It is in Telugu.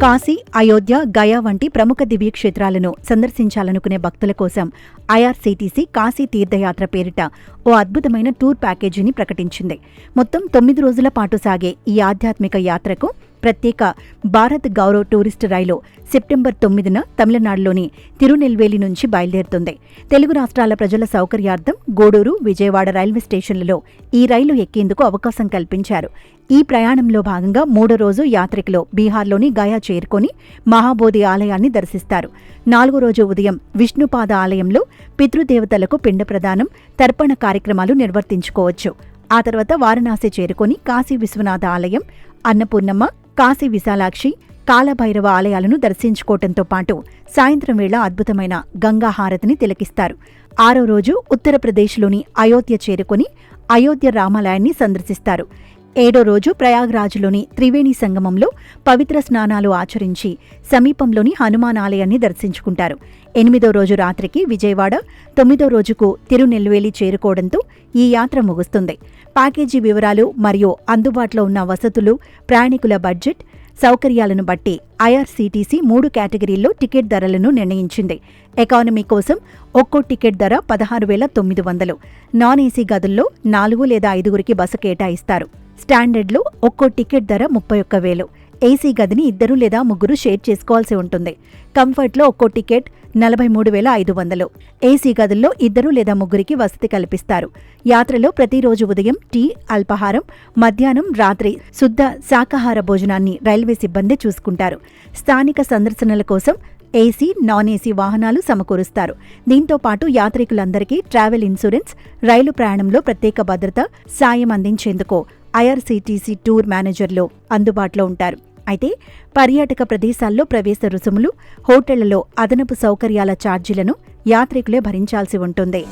కాశీ, అయోధ్య, గయా వంటి ప్రముఖ దివ్యక్షేత్రాలను సందర్శించాలనుకునే భక్తుల కోసం ఐఆర్సీటీసీ కాశీ తీర్థయాత్ర పేరిట ఓ అద్భుతమైన టూర్ ప్యాకేజీని ప్రకటించింది. మొత్తం 9 రోజుల పాటు సాగే ఈ ఆధ్యాత్మిక యాత్రకు ప్రత్యేక భారత్ గౌరవ్ టూరిస్టు రైలు సెప్టెంబర్ 9న తమిళనాడులోని తిరునెల్వేలి నుంచి బయలుదేరుతుంది. తెలుగు రాష్ట్రాల ప్రజల సౌకర్యార్థం గూడూరు, విజయవాడ రైల్వే స్టేషన్లలో ఈ రైలు ఎక్కేందుకు అవకాశం కల్పించారు. ఈ ప్రయాణంలో భాగంగా 3వ రోజు యాత్రికులు బీహార్లోని గయా చేరుకొని మహాబోధి ఆలయాన్ని దర్శిస్తారు. 4వ రోజు ఉదయం విష్ణుపాద ఆలయంలో పితృదేవతలకు పిండ ప్రదానం, తర్పణ కార్యక్రమాలు నిర్వర్తించుకోవచ్చు. ఆ తర్వాత వారణాసి చేరుకొని కాశీ విశ్వనాథ ఆలయం, అన్నపూర్ణమ్మ, కాశీ విశాలాక్షి, కాలభైరవ ఆలయాలను దర్శించుకోవటంతో పాటు సాయంత్రం వేళ అద్భుతమైన గంగా హారతిని తిలకిస్తారు. 6వ రోజు ఉత్తరప్రదేశ్లోని అయోధ్య చేరుకొని అయోధ్య రామాలయాన్ని సందర్శిస్తారు. 7వ రోజు ప్రయాగ్రాజ్లోని త్రివేణి సంగమంలో పవిత్ర స్నానాలు ఆచరించి సమీపంలోని హనుమాన్ ఆలయాన్ని దర్శించుకుంటారు. 8వ రోజు రాత్రికి విజయవాడ, 9వ రోజుకు తిరునెల్వేలి చేరుకోవడంతో ఈ యాత్ర ముగుస్తుంది. ప్యాకేజీ వివరాలు మరియు అందుబాటులో ఉన్న వసతులు, ప్రయాణికుల బడ్జెట్, సౌకర్యాలను బట్టి ఐఆర్సీటీసీ 3 కేటగిరీల్లో టికెట్ ధరలను నిర్ణయించింది. ఎకానమీ కోసం ఒక్కో టికెట్ ధర 16,900. నాన్ ఏసీ గదుల్లో 4 లేదా 5గురికి బస కేటాయిస్తారు. స్టాండర్డ్లో ఒక్కో టికెట్ ధర 31,000. ఏసీ గదిని 2 లేదా 3 షేర్ చేసుకోవాల్సి ఉంటుంది. కంఫర్ట్లో ఒక్కో టికెట్ 43,500. ఏసీ గదుల్లో 2 లేదా 3కి వసతి కల్పిస్తారు. యాత్రలో ప్రతిరోజు ఉదయం టీ, అల్పాహారం, మధ్యాహ్నం, రాత్రి శుద్ధ శాకాహార భోజనాన్ని రైల్వే సిబ్బంది చూసుకుంటారు. స్థానిక సందర్శనల కోసం ఏసీ, నాన్ ఏసీ వాహనాలు సమకూరుస్తారు. దీంతో పాటు యాత్రికులందరికీ ట్రావెల్ ఇన్సూరెన్స్, రైలు ప్రయాణంలో ప్రత్యేక భద్రత, సాయం అందించేందుకు ఐఆర్సీటీసీ టూర్ మేనేజర్లు అందుబాటులో ఉంటారు. అయితే పర్యాటక ప్రదేశాల్లో ప్రవేశ రుసుములు, హోటళ్లలో అదనపు సౌకర్యాల ఛార్జీలను యాత్రికులే భరించాల్సి ఉంటుంది.